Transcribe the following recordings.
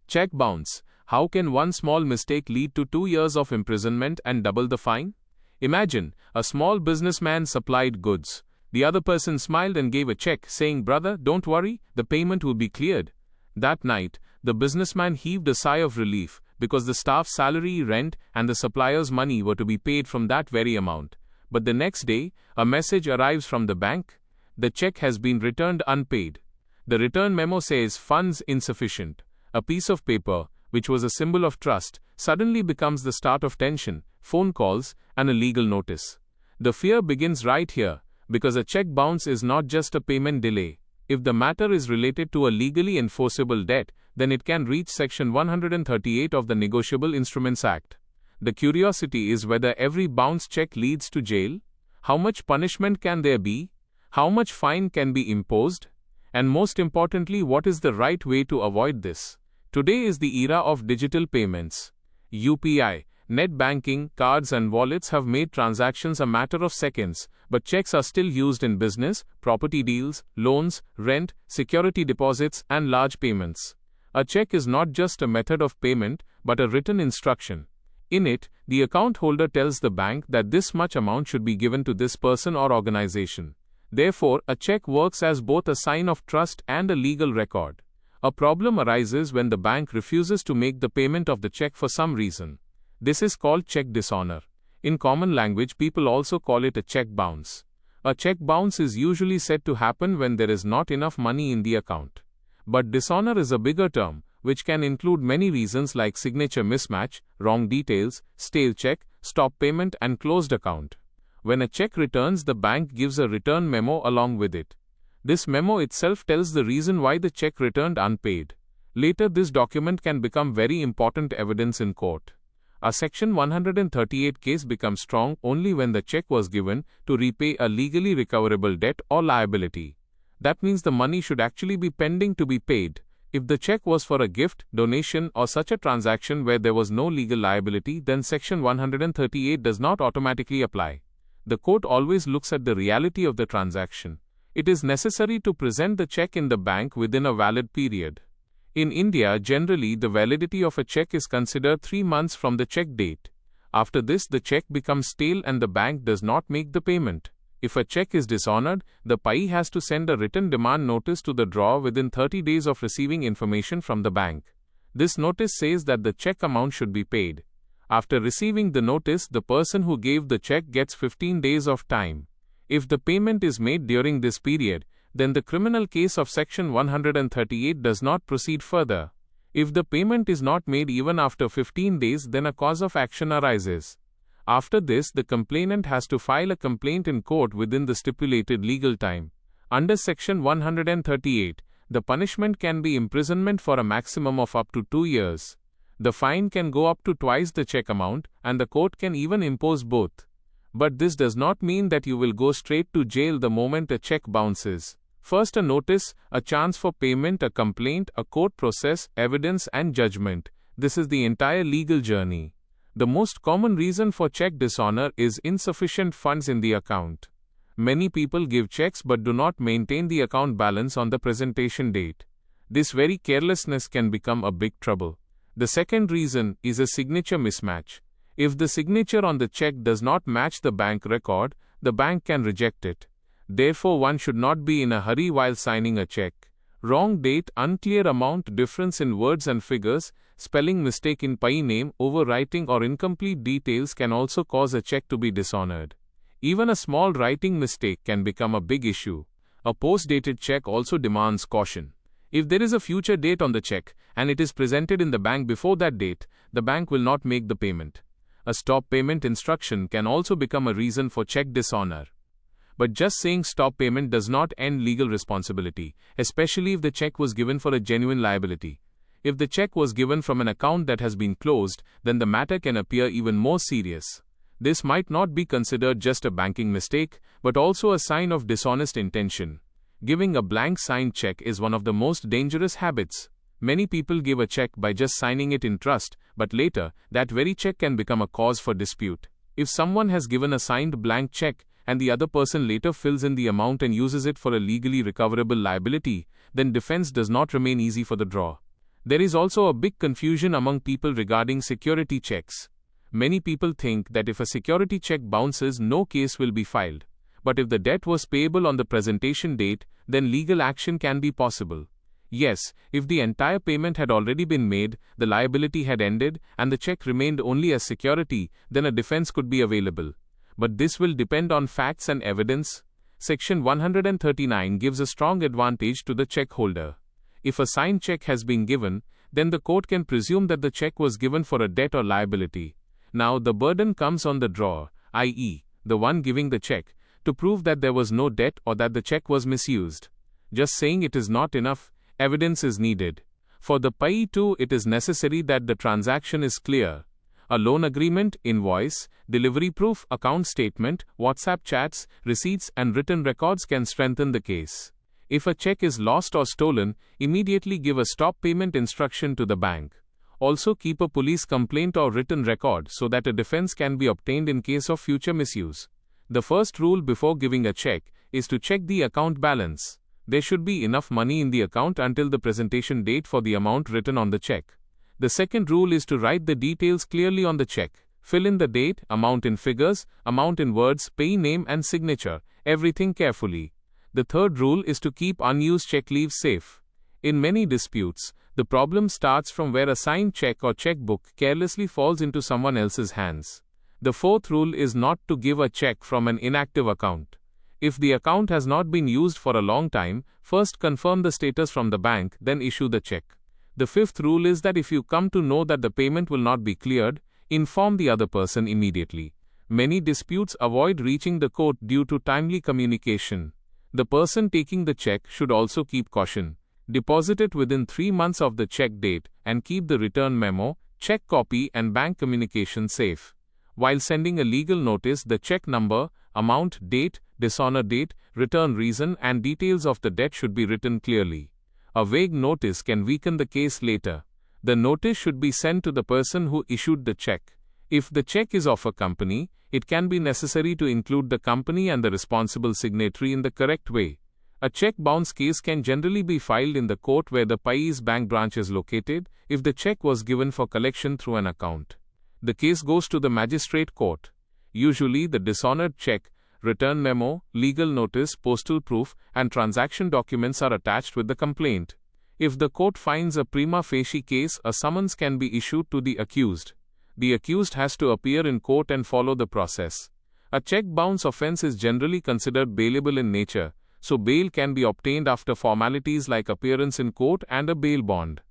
Cheque bounce. How can one small mistake lead to 2 years of imprisonment and double the fine? Imagine, a small businessman supplied goods. The other person smiled and gave a check, saying, "Brother, don't worry, the payment will be cleared." That night, the businessman heaved a sigh of relief, because the staff's salary, rent, and the supplier's money were to be paid from that very amount. But the next day, a message arrives from the bank. The check has been returned unpaid. The return memo says funds insufficient. A piece of paper, which was a symbol of trust, suddenly becomes the start of tension, phone calls, and a legal notice. The fear begins right here, because a cheque bounce is not just a payment delay. If the matter is related to a legally enforceable debt, then it can reach Section 138 of the Negotiable Instruments Act. The curiosity is whether every bounce check leads to jail. How much punishment can there be? How much fine can be imposed? And most importantly, what is the right way to avoid this? Today is the era of digital payments. UPI, net banking, cards and wallets have made transactions a matter of seconds, but checks are still used in business, property deals, loans, rent, security deposits, and large payments. A check is not just a method of payment, but a written instruction. In it, the account holder tells the bank that this much amount should be given to this person or organization. Therefore, a check works as both a sign of trust and a legal record. A problem arises when the bank refuses to make the payment of the check for some reason. This is called cheque dishonour. In common language, people also call it a cheque bounce. A cheque bounce is usually said to happen when there is not enough money in the account. But dishonour is a bigger term, which can include many reasons like signature mismatch, wrong details, stale check, stop payment, and closed account. When a check returns, the bank gives a return memo along with it. This memo itself tells the reason why the check returned unpaid. Later, this document can become very important evidence in court. A Section 138 case becomes strong only when the check was given to repay a legally recoverable debt or liability. That means the money should actually be pending to be paid. If the check was for a gift, donation, or such a transaction where there was no legal liability, then Section 138 does not automatically apply. The court always looks at the reality of the transaction. It is necessary to present the check in the bank within a valid period. In India, generally, the validity of a check is considered 3 months from the check date. After this, the check becomes stale and the bank does not make the payment. If a check is dishonored, the payee has to send a written demand notice to the drawer within 30 days of receiving information from the bank. This notice says that the check amount should be paid. After receiving the notice, the person who gave the check gets 15 days of time. If the payment is made during this period, then the criminal case of Section 138 does not proceed further. If the payment is not made even after 15 days, then a cause of action arises. After this, the complainant has to file a complaint in court within the stipulated legal time. Under Section 138, the punishment can be imprisonment for a maximum of up to 2 years. The fine can go up to twice the check amount, and the court can even impose both. But this does not mean that you will go straight to jail the moment a check bounces. First a notice, a chance for payment, a complaint, a court process, evidence, and judgment. This is the entire legal journey. The most common reason for check dishonour is insufficient funds in the account. Many people give checks but do not maintain the account balance on the presentation date. This very carelessness can become a big trouble. The second reason is a signature mismatch. If the signature on the check does not match the bank record, the bank can reject it. Therefore, one should not be in a hurry while signing a check. Wrong date, unclear amount, difference in words and figures, spelling mistake in payee name, overwriting or incomplete details can also cause a check to be dishonored. Even a small writing mistake can become a big issue. A post-dated check also demands caution. If there is a future date on the check and it is presented in the bank before that date, the bank will not make the payment. A stop payment instruction can also become a reason for check dishonour. But just saying stop payment does not end legal responsibility, especially if the check was given for a genuine liability. If the check was given from an account that has been closed, then the matter can appear even more serious. This might not be considered just a banking mistake, but also a sign of dishonest intention. Giving a blank signed check is one of the most dangerous habits. Many people give a check by just signing it in trust, but later, that very check can become a cause for dispute. If someone has given a signed blank check, and the other person later fills in the amount and uses it for a legally recoverable liability, then defense does not remain easy for the drawer. There is also a big confusion among people regarding security checks. Many people think that if a security check bounces, no case will be filed. But if the debt was payable on the presentation date, then legal action can be possible. Yes, if the entire payment had already been made, the liability had ended, and the check remained only as security, then a defense could be available. But this will depend on facts and evidence. Section 139 gives a strong advantage to the check holder. If a signed check has been given, then the court can presume that the check was given for a debt or liability. Now the burden comes on the drawer, i.e., the one giving the check, to prove that there was no debt or that the check was misused. Just saying it is not enough, evidence is needed. For the payee too, it is necessary that the transaction is clear. A loan agreement, invoice, delivery proof, account statement, WhatsApp chats, receipts and written records can strengthen the case. If a check is lost or stolen, immediately give a stop payment instruction to the bank. Also keep a police complaint or written record so that a defense can be obtained in case of future misuse. The first rule before giving a check is to check the account balance. There should be enough money in the account until the presentation date for the amount written on the check. The second rule is to write the details clearly on the check. Fill in the date, amount in figures, amount in words, payee name and signature, everything carefully. The third rule is to keep unused check leaves safe. In many disputes, the problem starts from where a signed check or checkbook carelessly falls into someone else's hands. The fourth rule is not to give a check from an inactive account. If the account has not been used for a long time, first confirm the status from the bank, then issue the check. The fifth rule is that if you come to know that the payment will not be cleared, inform the other person immediately. Many disputes avoid reaching the court due to timely communication. The person taking the check should also keep caution. Deposit it within 3 months of the check date and keep the return memo, check copy and bank communication safe. While sending a legal notice, the check number, amount, date, dishonor date, return reason and details of the debt should be written clearly. A vague notice can weaken the case later. The notice should be sent to the person who issued the check. If the check is of a company, it can be necessary to include the company and the responsible signatory in the correct way. A check bounce case can generally be filed in the court where the payee's bank branch is located if the check was given for collection through an account. The case goes to the magistrate court. Usually the dishonored check, return memo, legal notice, postal proof, and transaction documents are attached with the complaint. If the court finds a prima facie case, a summons can be issued to the accused. The accused has to appear in court and follow the process. A check bounce offense is generally considered bailable in nature, so bail can be obtained after formalities like appearance in court and a bail bond.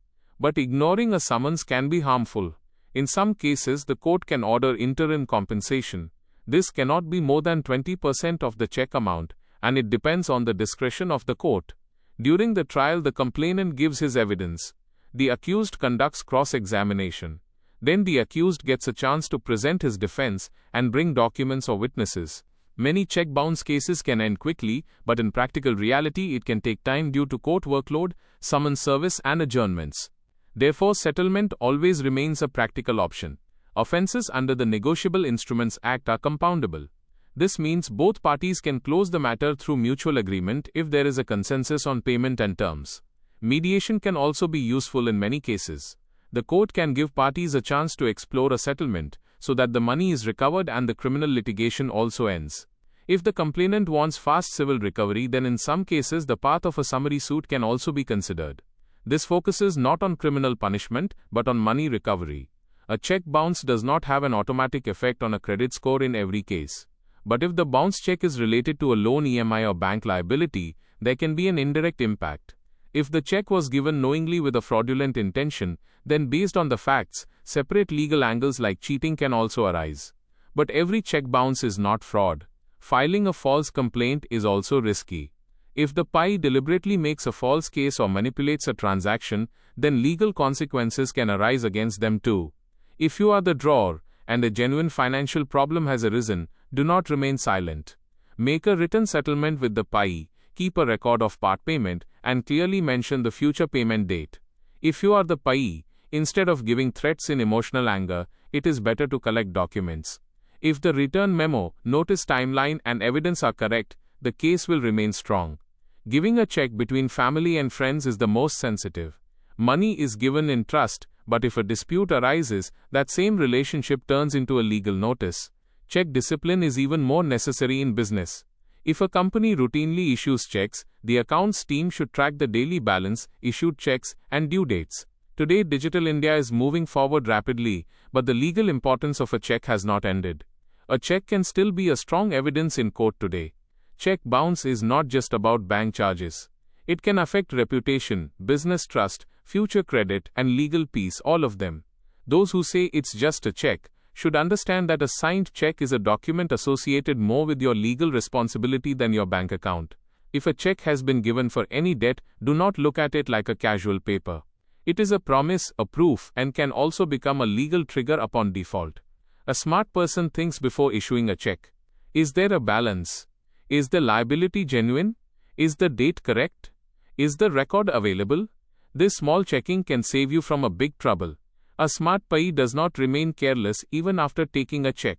But ignoring a summons can be harmful. In some cases, the court can order interim compensation. This cannot be more than 20% of the check amount, and it depends on the discretion of the court. During the trial, the complainant gives his evidence. The accused conducts cross-examination. Then the accused gets a chance to present his defense and bring documents or witnesses. Many check bounce cases can end quickly, but in practical reality it can take time due to court workload, summons service and adjournments. Therefore, settlement always remains a practical option. Offenses under the Negotiable Instruments Act are compoundable. This means both parties can close the matter through mutual agreement if there is a consensus on payment and terms. Mediation can also be useful in many cases. The court can give parties a chance to explore a settlement, so that the money is recovered and the criminal litigation also ends. If the complainant wants fast civil recovery, then in some cases the path of a summary suit can also be considered. This focuses not on criminal punishment, but on money recovery. A check bounce does not have an automatic effect on a credit score in every case. But if the bounce check is related to a loan, EMI or bank liability, there can be an indirect impact. If the check was given knowingly with a fraudulent intention, then based on the facts, separate legal angles like cheating can also arise. But every check bounce is not fraud. Filing a false complaint is also risky. If the payee deliberately makes a false case or manipulates a transaction, then legal consequences can arise against them too. If you are the drawer, and a genuine financial problem has arisen, do not remain silent. Make a written settlement with the payee, keep a record of part payment, and clearly mention the future payment date. If you are the payee, instead of giving threats in emotional anger, it is better to collect documents. If the return memo, notice timeline, and evidence are correct, the case will remain strong. Giving a check between family and friends is the most sensitive. Money is given in trust, but if a dispute arises, that same relationship turns into a legal notice. Check discipline is even more necessary in business. If a company routinely issues checks, the accounts team should track the daily balance, issued checks, and due dates. Today, digital India is moving forward rapidly, but the legal importance of a check has not ended. A check can still be a strong evidence in court today. Cheque bounce is not just about bank charges. It can affect reputation, business trust, future credit, and legal peace, all of them. Those who say it's just a check should understand that a signed check is a document associated more with your legal responsibility than your bank account. If a check has been given for any debt, do not look at it like a casual paper. It is a promise, a proof, and can also become a legal trigger upon default. A smart person thinks before issuing a check. Is there a balance? Is the liability genuine? Is the date correct? Is the record available? This small checking can save you from a big trouble. A smart payee does not remain careless even after taking a check.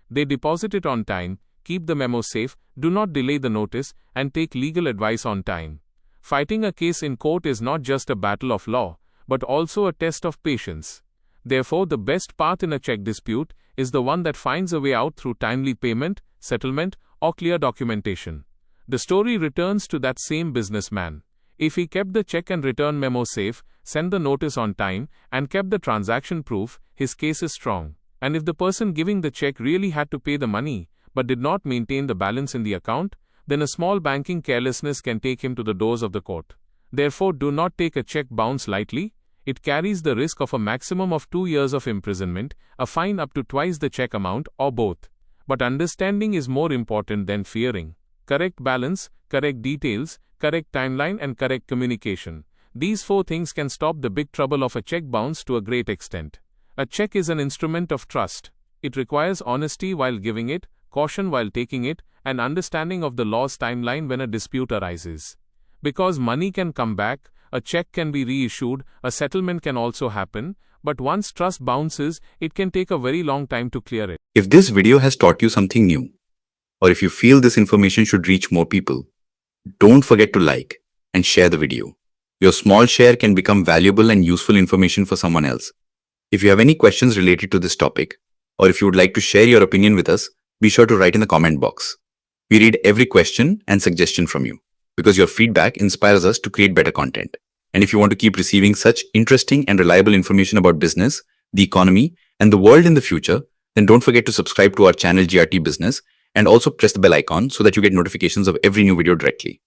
They deposit it on time, keep the memo safe, do not delay the notice, and take legal advice on time. Fighting a case in court is not just a battle of law, but also a test of patience. Therefore, the best path in a check dispute is the one that finds a way out through timely payment, settlement, or clear documentation. The story returns to that same businessman. If he kept the check and return memo safe, sent the notice on time, and kept the transaction proof, his case is strong. And if the person giving the check really had to pay the money, but did not maintain the balance in the account, then a small banking carelessness can take him to the doors of the court. Therefore, do not take a check bounce lightly. It carries the risk of a maximum of 2 years of imprisonment, a fine up to twice the check amount, or both. But understanding is more important than fearing. Correct balance, correct details, correct timeline, and correct communication. These 4 things can stop the big trouble of a check bounce to a great extent. A check is an instrument of trust. It requires honesty while giving it, caution while taking it, and understanding of the law's timeline when a dispute arises. Because money can come back, a check can be reissued, a settlement can also happen, but once trust bounces, it can take a very long time to clear it. If this video has taught you something new, or if you feel this information should reach more people, don't forget to like and share the video. Your small share can become valuable and useful information for someone else. If you have any questions related to this topic, or if you would like to share your opinion with us, be sure to write in the comment box. We read every question and suggestion from you, because your feedback inspires us to create better content. And if you want to keep receiving such interesting and reliable information about business, the economy, and the world in the future, then don't forget to subscribe to our channel GRT Business and also press the bell icon so that you get notifications of every new video directly.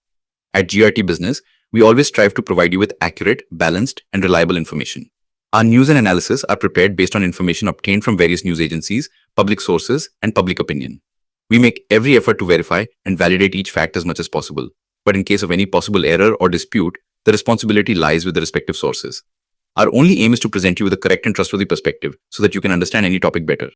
At GRT Business, we always strive to provide you with accurate, balanced, and reliable information. Our news and analysis are prepared based on information obtained from various news agencies, public sources, and public opinion. We make every effort to verify and validate each fact as much as possible. But in case of any possible error or dispute, the responsibility lies with the respective sources. Our only aim is to present you with a correct and trustworthy perspective so that you can understand any topic better.